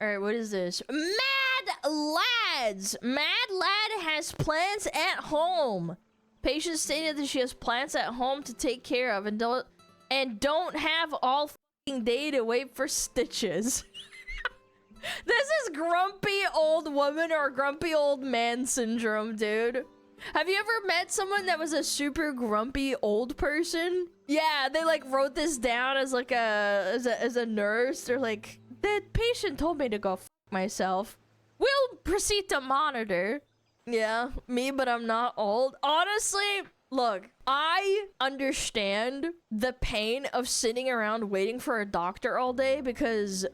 Alright, what is this? Madlads! Madlad has plants at home. Patient stated that she has plants at home to take care of and don't have all fucking day to wait for stitches. This is grumpy old woman or grumpy old man syndrome, dude. Have you ever met someone that was a super grumpy old person? Yeah, they like wrote this down as like as a nurse. They're like, the patient told me to go f myself. We'll proceed to monitor. Yeah, me, but I'm not old. Honestly, look, I understand the pain of sitting around waiting for a doctor all day because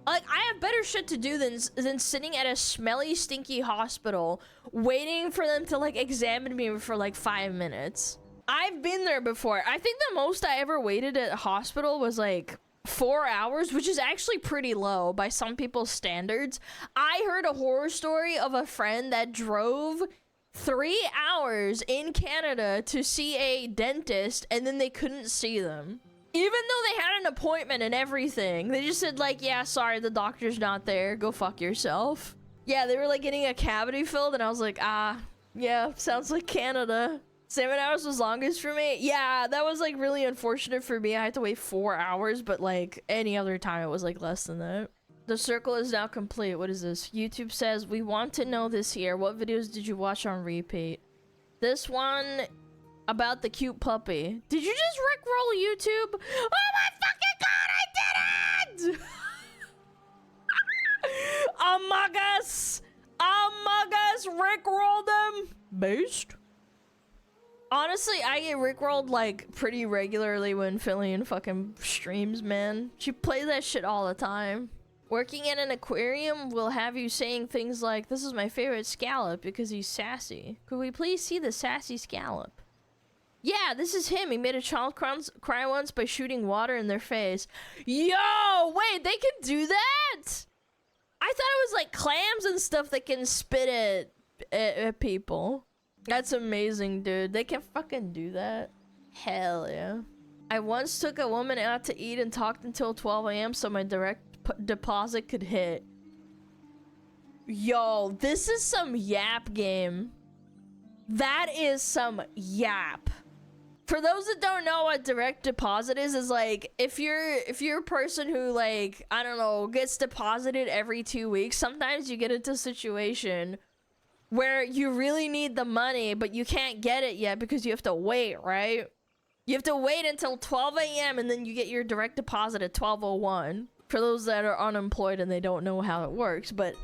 like I have better shit to do than sitting at a smelly, stinky hospital waiting for them to like examine me for like 5 minutes. I've been there before. I think the most I ever waited at a hospital was like 4 hours, which is actually pretty low by some people's standards. I heard a horror story of a friend that drove 3 hours in Canada to see a dentist and then they couldn't see them. Even though they had an appointment and everything, they just said like, yeah, sorry, the doctor's not there. Go fuck yourself. Yeah, they were like getting a cavity filled and I was like, ah, yeah, sounds like Canada. 7 hours was longest for me. Yeah, that was like really unfortunate for me. I had to wait 4 hours, but like any other time it was like less than that. The circle is now complete. What is this? YouTube says, we want to know this here. What videos did you watch on repeat? This one about the cute puppy. Did you just rickroll YouTube? Oh my fucking god, I did it! Among Us! Among Us rickrolled them! Based? Honestly, I get rickrolled like pretty regularly when Fillion fucking streams, man. She plays that shit all the time. Working in an aquarium will have you saying things like, this is my favorite scallop because he's sassy. Could we please see the sassy scallop? Yeah, this is him. He made a child cry once by shooting water in their face. Yo, wait, they can do that? I thought it was like clams and stuff that can spit at people. That's amazing, dude. They can fucking do that. Hell yeah. I once took a woman out to eat and talked until 12 AM so my direct deposit could hit. Yo, this is some yap game. That is some yap. For those that don't know what direct deposit is like if you're a person who like, I don't know, gets deposited every 2 weeks, sometimes you get into a situation where you really need the money, but you can't get it yet because you have to wait, right? You have to wait until 12 AM and then you get your direct deposit at 12:01. For those that are unemployed and they don't know how it works, but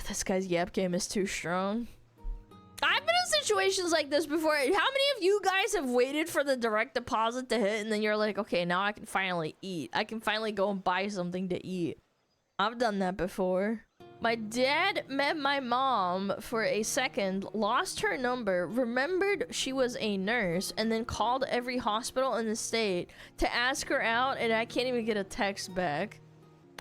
this guy's yap game is too strong. I've been in situations like this before. How many of you guys have waited for the direct deposit to hit and then you're like, okay, now I can finally eat. I can finally go and buy something to eat. I've done that before. My dad met my mom for a second, lost her number, remembered she was a nurse, and then called every hospital in the state to ask her out, and I can't even get a text back.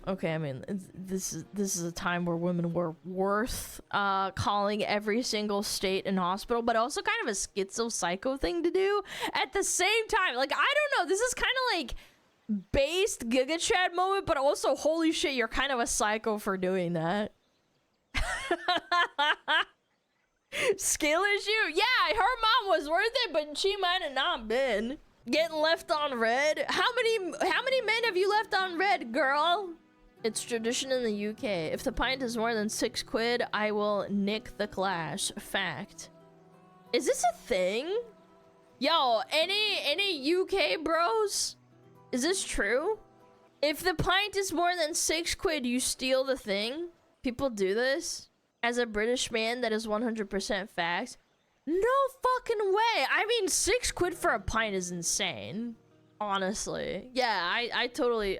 Okay, I mean, this is a time where women were worth calling every single state and hospital, but also kind of a schizo-psycho thing to do at the same time. Like, I don't know, this is kind of like based Giga Chad moment, but also holy shit, you're kind of a psycho for doing that. Skill issue? Yeah, her mom was worth it, but she might have not been. Getting left on red? How many men have you left on red, girl? It's tradition in the UK. If the pint is more than 6 quid, I will nick the glass. Fact. Is this a thing? Yo, any UK bros? Is this true? If the pint is more than 6 quid, you steal the thing? People do this? As a British man, that is 100% fact. No fucking way! I mean, 6 quid for a pint is insane. Honestly. Yeah, I totally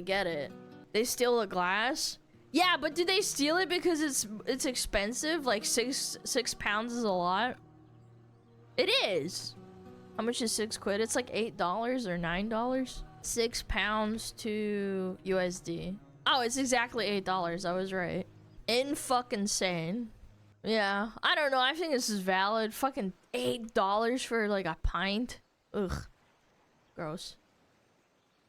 get it. They steal a glass? Yeah, but do they steal it because it's expensive? Like six pounds is a lot? It is. How much is 6 quid? It's like $8 or $9. 6 pounds to USD. Oh, it's exactly $8. I was right. In fucking sane. Yeah, I don't know. I think this is valid. Fucking $8 for like a pint. Ugh. Gross.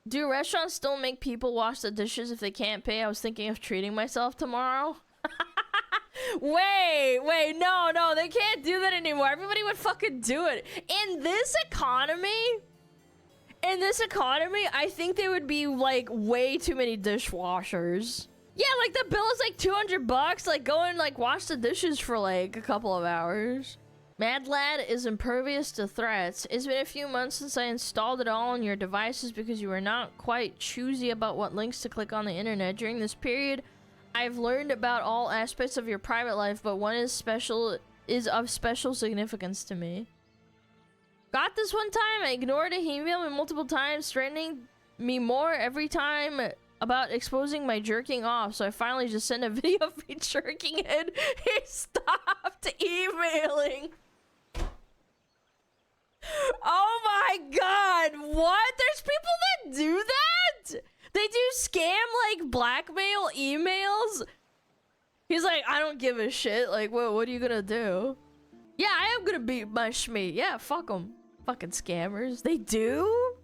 Do restaurants still make people wash the dishes if they can't pay? I was thinking of treating myself tomorrow. Wait, no, they can't do that anymore. Everybody would fucking do it. In this economy, I think there would be like way too many dishwashers. Yeah, like the bill is like $200. Like go and like wash the dishes for like a couple of hours. Madlad is impervious to threats. It's been a few months since I installed it all on your devices because you were not quite choosy about what links to click on the internet. During this period, I've learned about all aspects of your private life, but one is of special significance to me. Got this one time, I ignored it. He emailed me multiple times, threatening me more every time about exposing my jerking off, so I finally just sent a video of me jerking and he stopped emailing. Oh my god, what? There's people that do that? They do scam, like, blackmail emails? He's like, I don't give a shit. Like, what are you gonna do? Yeah, I am gonna beat my schmeat. Yeah, fuck them. Fucking scammers. They do?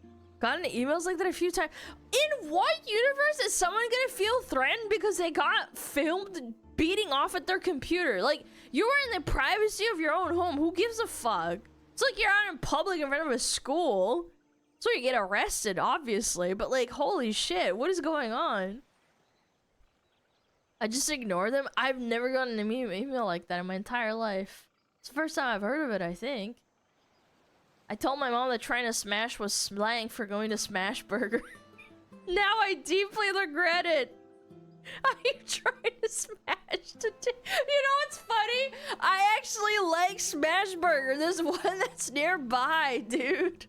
Gotten emails like that a few times. In what universe is someone gonna feel threatened because they got filmed beating off at their computer? Like, you are in the privacy of your own home. Who gives a fuck? It's like you're out in public in front of a school. So you get arrested, obviously, but like, holy shit, what is going on? I just ignore them. I've never gotten an email like that in my entire life. It's the first time I've heard of it, I think. I told my mom that trying to smash was slang for going to Smash Burger. Now I deeply regret it. Are you trying to smash today? You know what's funny? I actually like Smash Burger. There's one that's nearby, dude.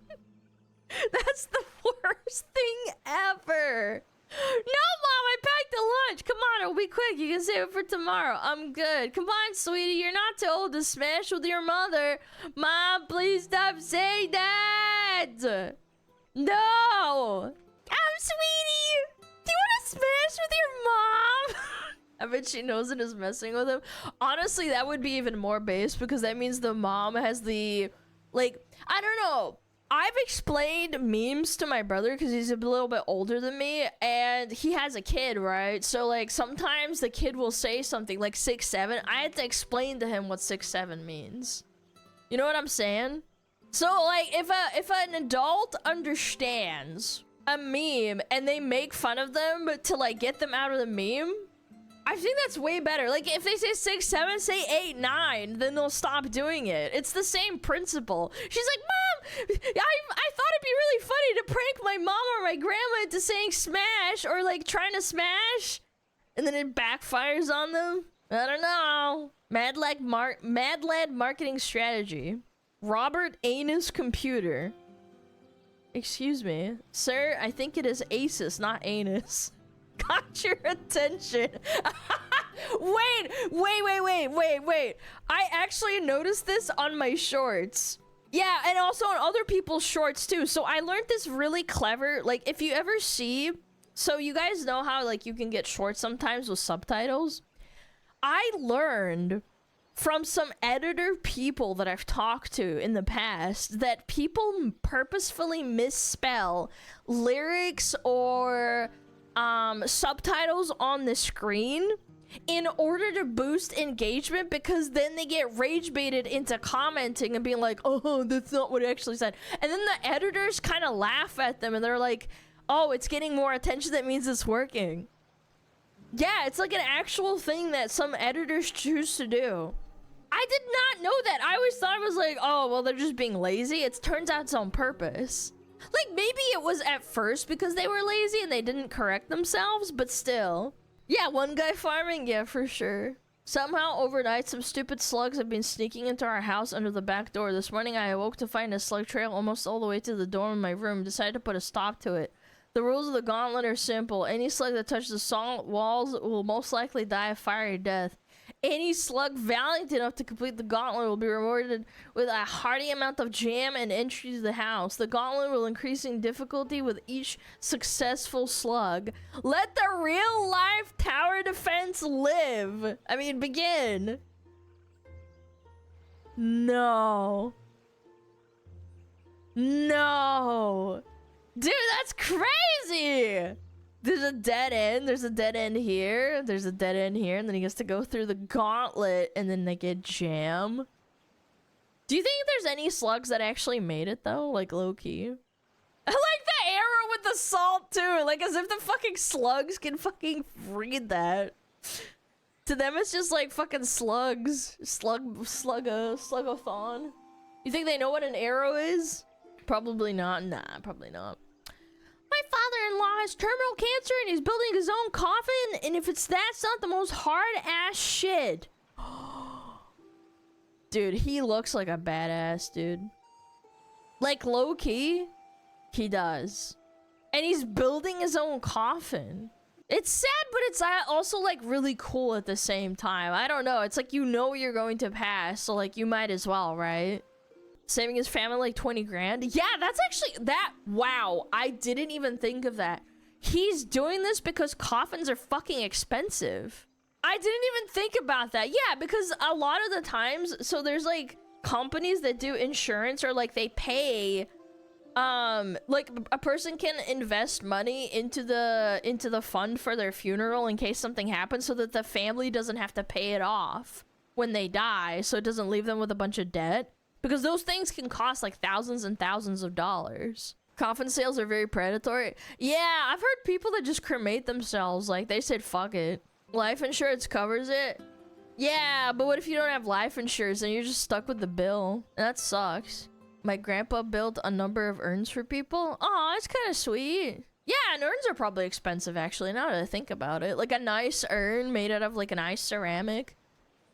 That's the worst thing ever. No, Mom, I packed the lunch. Come on, it'll be quick. You can save it for tomorrow. I'm good. Come on, sweetie. You're not too old to smash with your mother. Mom, please stop saying that. No. Sweetie. Do you want to smash with your mom? I bet she knows it is messing with him. Honestly, that would be even more base because that means the mom has the, like, I don't know. I've explained memes to my brother because he's a little bit older than me and he has a kid, right? So like sometimes the kid will say something like 6'7". I had to explain to him what 6'7" means. You know what I'm saying? So like if an adult understands a meme and they make fun of them to like get them out of the meme, I think that's way better. Like, if they say 6'7", say 8'9", then they'll stop doing it. It's the same principle. She's like, Mom, I thought it'd be really funny to prank my mom or my grandma into saying smash or, like, trying to smash. And then it backfires on them. I don't know. Madlad marketing strategy. Robert Anus computer. Excuse me. Sir, I think it is Asus, not anus. Got your attention. Wait. I actually noticed this on my shorts. Yeah, and also on other people's shorts too. So I learned this really clever, like if you ever see, so you guys know how like you can get shorts sometimes with subtitles. I learned from some editor people that I've talked to in the past that people purposefully misspell lyrics or subtitles on the screen in order to boost engagement because then they get rage baited into commenting and being like, oh, that's not what it actually said. And then the editors kind of laugh at them and they're like, oh, it's getting more attention, that means it's working. Yeah, it's like an actual thing that some editors choose to do. I did not know that. I always thought it was like, oh, well, they're just being lazy. It turns out it's on purpose. Like, maybe it was at first because they were lazy and they didn't correct themselves, but still. Yeah, one guy farming, yeah, for sure. Somehow, overnight, some stupid slugs have been sneaking into our house under the back door. This morning, I awoke to find a slug trail almost all the way to the door in my room. Decided to put a stop to it. The rules of the gauntlet are simple. Any slug that touches the solid walls will most likely die a fiery death. Any slug valiant enough to complete the gauntlet will be rewarded with a hearty amount of jam and entry to the house. The gauntlet will increase in difficulty with each successful slug. Let the real-life tower defense live. I mean, begin. No. No. Dude, that's crazy. There's a dead end. There's a dead end here. There's a dead end here. And then he gets to go through the gauntlet and then they get jam. Do you think there's any slugs that actually made it though? Like low-key. I like the arrow with the salt too. Like as if the fucking slugs can fucking read that. To them it's just like fucking slugs. Slugathon. You think they know what an arrow is? Probably not. Nah, probably not. My father-in-law has terminal cancer and he's building his own coffin, and if it's that's not the most hard-ass shit. Dude, he looks like a badass, dude. Like, low-key, he does. And he's building his own coffin. It's sad, but it's also, like, really cool at the same time. I don't know. It's like, you know you're going to pass, so, like, you might as well, right? Saving his family like 20 grand. Yeah, that's actually wow, I didn't even think of that. He's doing this because coffins are fucking expensive. I didn't even think about that. Yeah, because a lot of the times, so there's like companies that do insurance, or like they pay like a person can invest money into the fund for their funeral in case something happens, so that the family doesn't have to pay it off when they die, so it doesn't leave them with a bunch of debt. Because those things can cost like thousands and thousands of dollars. Coffin sales are very predatory. Yeah, I've heard people that just cremate themselves. Like, they said, fuck it. Life insurance covers it. Yeah, but what if you don't have life insurance and you're just stuck with the bill? That sucks. My grandpa built a number of urns for people. Aw, it's kind of sweet. Yeah, and urns are probably expensive, actually, now that I think about it. Like, a nice urn made out of, like, a nice ceramic.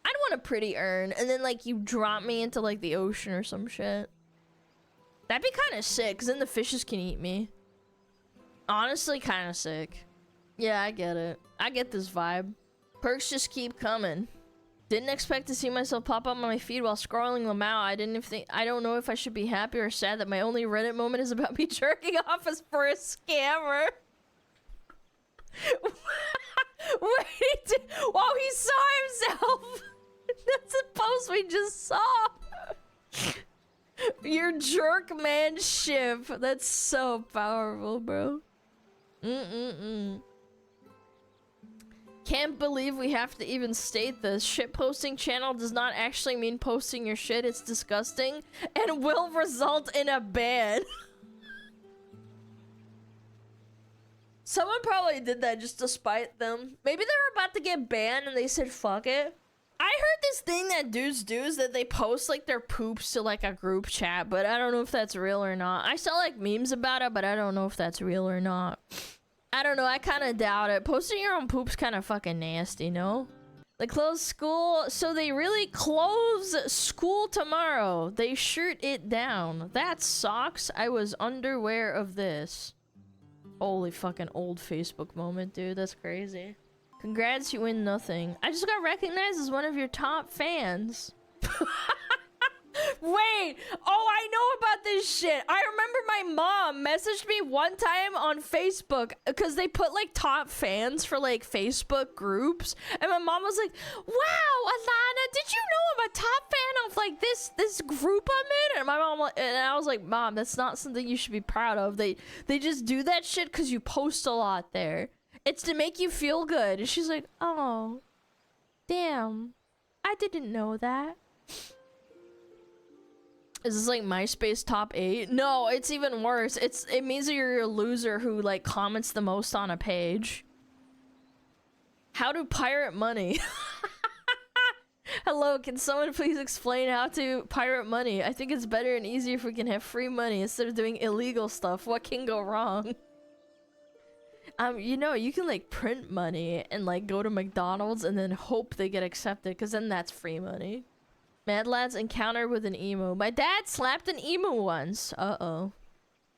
I'd want a pretty urn, and then, like, you drop me into, like, the ocean or some shit. That'd be kind of sick, because then the fishes can eat me. Honestly, kind of sick. Yeah, I get it. I get this vibe. Perks just keep coming. Didn't expect to see myself pop up on my feed while scrolling them out. I don't know if I should be happy or sad that my only Reddit moment is about me jerking off as for a scammer. Wait, wow, he saw himself. That's a post we just saw. Your jerk man ship. That's so powerful, bro. Can't believe we have to even state this. Shit posting channel does not actually mean posting your shit. It's disgusting and will result in a ban. Someone probably did that just to spite them. Maybe they were about to get banned and they said fuck it. I heard this thing that dudes do is that they post like their poops to like a group chat, but I don't know if that's real or not. I saw like memes about it, but I don't know if that's real or not. I don't know, I kind of doubt it. Posting your own poops kind of fucking nasty, no? They close school, so they really close school tomorrow. They shoot it down. That sucks. I was unaware of this. Holy fucking old Facebook moment, dude. That's crazy. Congrats, you win nothing. I just got recognized as one of your top fans. Wait! Oh, I know about this shit. I remember my mom messaged me one time on Facebook because they put like top fans for like Facebook groups, and my mom was like, "Wow, Alana, did you know I'm a top fan of like this group I'm in?" And my mom, and I was like, "Mom, that's not something you should be proud of. They just do that shit because you post a lot there. It's to make you feel good." And she's like, "Oh, damn, I didn't know that." Is this like MySpace top 8? No, it's even worse. It means that you're a loser who like comments the most on a page. How to pirate money? Hello, can someone please explain how to pirate money? I think it's better and easier if we can have free money instead of doing illegal stuff. What can go wrong? You know, you can like print money and like go to McDonald's and then hope they get accepted, because then that's free money. Madlads encounter with an emu. My dad slapped an emu once. Uh-oh.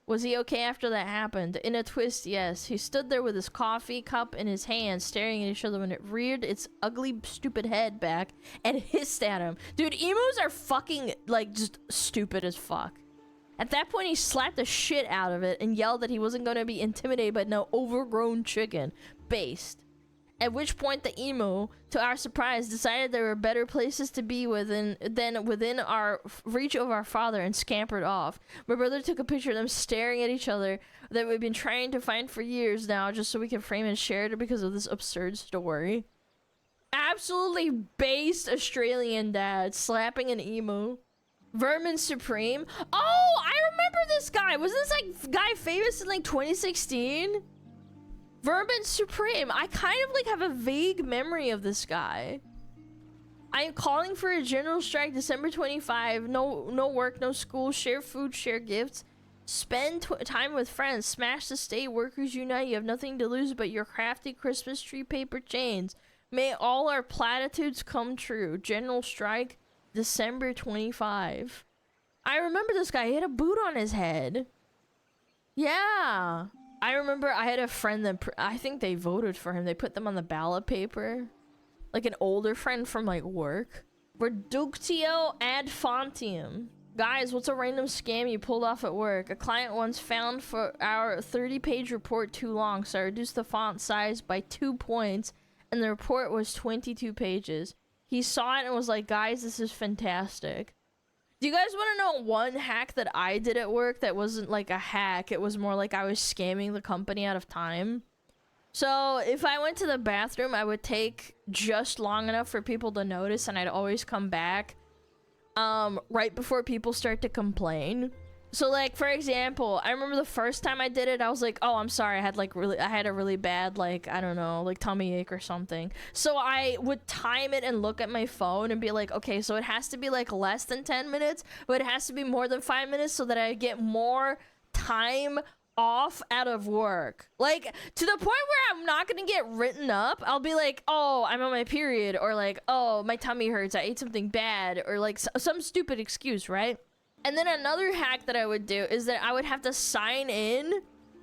Was he okay after that happened? In a twist, yes. He stood there with his coffee cup in his hand, staring at each other when it reared its ugly, stupid head back and hissed at him. Dude, emus are fucking, like, just stupid as fuck. At that point, he slapped the shit out of it and yelled that he wasn't going to be intimidated by no overgrown chicken. Based. At which point the emu, to our surprise, decided there were better places to be than within our reach of our father and scampered off. My brother took a picture of them staring at each other that we've been trying to find for years now, just so we can frame and share it because of this absurd story. Absolutely based Australian dad slapping an emu. Vermin Supreme. Oh, I remember this guy. Was this like guy famous in like 2016? Vermin Supreme. I kind of like have a vague memory of this guy. I am calling for a general strike December 25. No work, no school. Share food, share gifts. Spend time with friends. Smash the state. Workers unite. You have nothing to lose but your crafty Christmas tree paper chains. May all our platitudes come true. General strike December 25. I remember this guy. He had a boot on his head. Yeah. I remember I had a friend that I think they voted for him. They put them on the ballot paper. Like an older friend from like work. Reductio ad fontium. Guys, what's a random scam you pulled off at work? A client once found for our 30-page report too long, so I reduced the font size by 2 points, and the report was 22 pages. He saw it and was like, guys, this is fantastic. Do you guys want to know one hack that I did at work that wasn't like a hack? It was more like I was scamming the company out of time. So if I went to the bathroom, I would take just long enough for people to notice, and I'd always come back right before people start to complain. So like, for example, I remember the first time I did it, I was like, oh, I'm sorry, I had a really bad, like, I don't know, like tummy ache or something. So I would time it and look at my phone and be like, okay, so it has to be like less than 10 minutes, but it has to be more than 5 minutes so that I get more time off out of work. Like, to the point where I'm not gonna get written up. I'll be like, oh, I'm on my period, or like, oh, my tummy hurts, I ate something bad, or like some stupid excuse, right? And then another hack that I would do is that I would have to sign in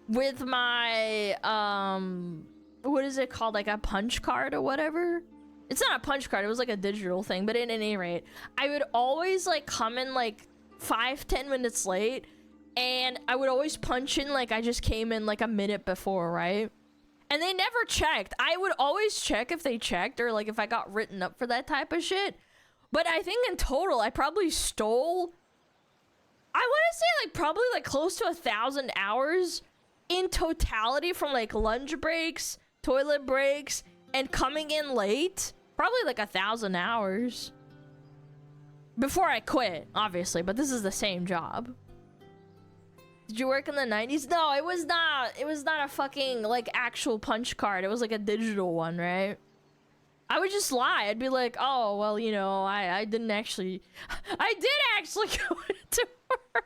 with my, what is it called? Like a punch card or whatever? It's not a punch card, it was like a digital thing, but at any rate, I would always like come in like 5-10 minutes late, and I would always punch in like I just came in like a minute before, right? And they never checked. I would always check if they checked, or like if I got written up for that type of shit. But I think in total, I probably stole, I want to say like probably like close to 1,000 hours in totality from like lunch breaks, toilet breaks, and coming in late. Probably like 1,000 hours. Before I quit, obviously, but this is the same job. Did you work in the 90s? No, it was not a fucking like actual punch card. It was like a digital one, right? I would just lie. I'd be like, oh, well, you know, I did actually go to work.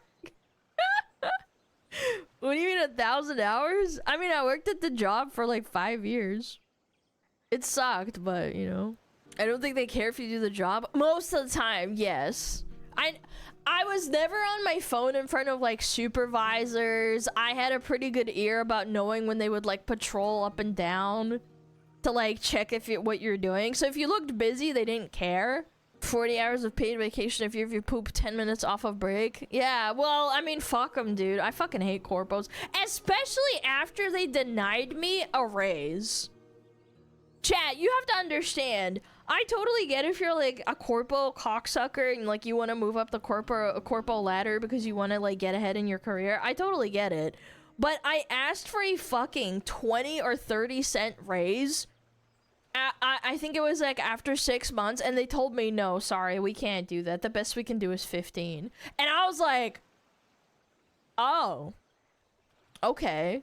What do you mean 1,000 hours? I mean, I worked at the job for like 5 years. It sucked, but, you know, I don't think they care if you do the job. Most of the time, yes. I was never on my phone in front of like supervisors. I had a pretty good ear about knowing when they would like patrol up and down to like check what you're doing. So if you looked busy, they didn't care. 40 hours of paid vacation if you poop 10 minutes off of break. Yeah, well, I mean, fuck them, dude. I fucking hate corpos. Especially after they denied me a raise. Chat, you have to understand. I totally get if you're like a corpo cocksucker and like you want to move up the corpo ladder because you want to like get ahead in your career. I totally get it. But I asked for a fucking 20 or 30 cent raise. I think it was like after 6 months, and they told me, no, sorry, we can't do that. The best we can do is 15. And I was like, oh, okay.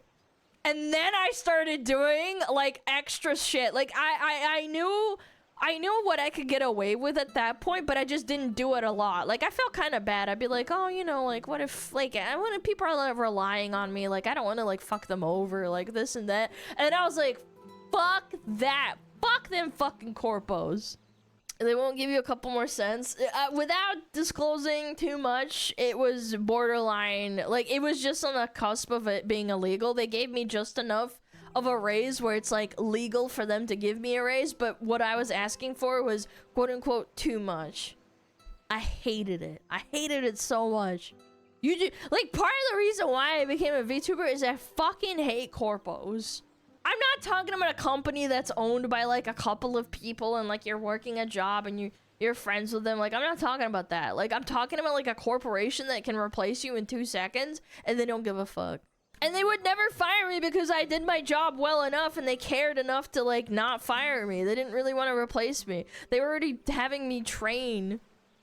And then I started doing like extra shit. Like I knew what I could get away with at that point, but I just didn't do it a lot. Like I felt kind of bad. I'd be like, oh, you know, like what if like people are like, relying on me, like I don't want to like fuck them over, like this and that. And I was like, fuck that. Fuck them fucking corpos. They won't give you a couple more cents. Without disclosing too much, it was borderline. Like, it was just on the cusp of it being illegal. They gave me just enough of a raise where it's, like, legal for them to give me a raise. But what I was asking for was, quote-unquote, too much. I hated it. I hated it so much. Like, part of the reason why I became a VTuber is I fucking hate corpos. I'm not talking about a company that's owned by like a couple of people and like you're working a job and you're friends with them. Like, I'm not talking about that. Like, I'm talking about like a corporation that can replace you in 2 seconds and they don't give a fuck. And they would never fire me because I did my job well enough and they cared enough to like not fire me. They didn't really want to replace me. They were already having me train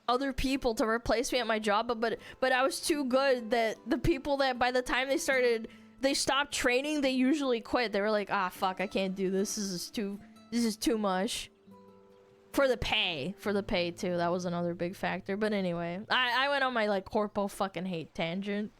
other people to replace me at my job, but I was too good that the people that by the time they stopped training, they usually quit. They were like, ah, fuck, I can't do this. This is too much. For the pay too. That was another big factor. But anyway, I went on my like corpo fucking hate tangent.